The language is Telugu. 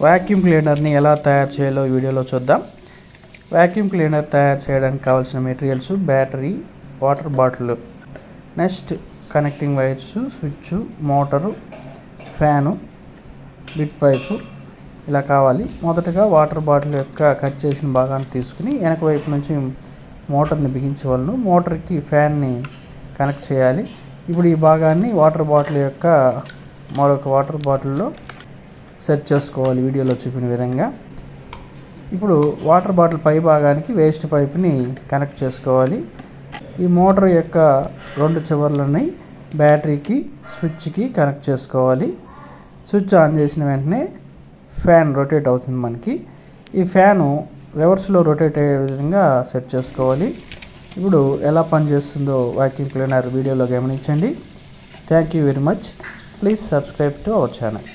వాక్యూమ్ క్లీనర్ని ఎలా తయారు చేయాలో వీడియోలో చూద్దాం. వాక్యూమ్ క్లీనర్ తయారు చేయడానికి కావాల్సిన materials battery, water bottle, next connecting wires, switch, motor, fan, bit pipe ఇలా కావాలి. మొదటగా వాటర్ బాటిల్ యొక్క కట్ చేసిన భాగాన్ని తీసుకుని వెనక వైపు నుంచి మోటార్ని బిగించవలను. మోటార్కి ఫ్యాన్ని కనెక్ట్ చేయాలి. ఇప్పుడు ఈ భాగాన్ని వాటర్ బాటిల్ యొక్క మరొక వాటర్ బాటిల్లో సెట్ చేసుకోవాలి వీడియోలో చూపిన విధంగా. ఇప్పుడు వాటర్ బాటిల్ పై భాగానికి వేస్ట్ పైప్ని కనెక్ట్ చేసుకోవాలి. ఈ మోటార్ యొక్క రెండు చివర్లని బ్యాటరీకి, స్విచ్కి కనెక్ట్ చేసుకోవాలి. స్విచ్ ఆన్ చేసిన వెంటనే ఫ్యాన్ రొటేట్ అవుతుంది మనకి. ఈ ఫ్యాను రివర్స్లో రొటేట్ అయ్యే విధంగా సెట్ చేసుకోవాలి. ఇప్పుడు ఎలా పనిచేస్తుందో వాక్యూమ్ క్లీనర్ వీడియోలో గమనించండి. Thank you very much. Please subscribe to our channel.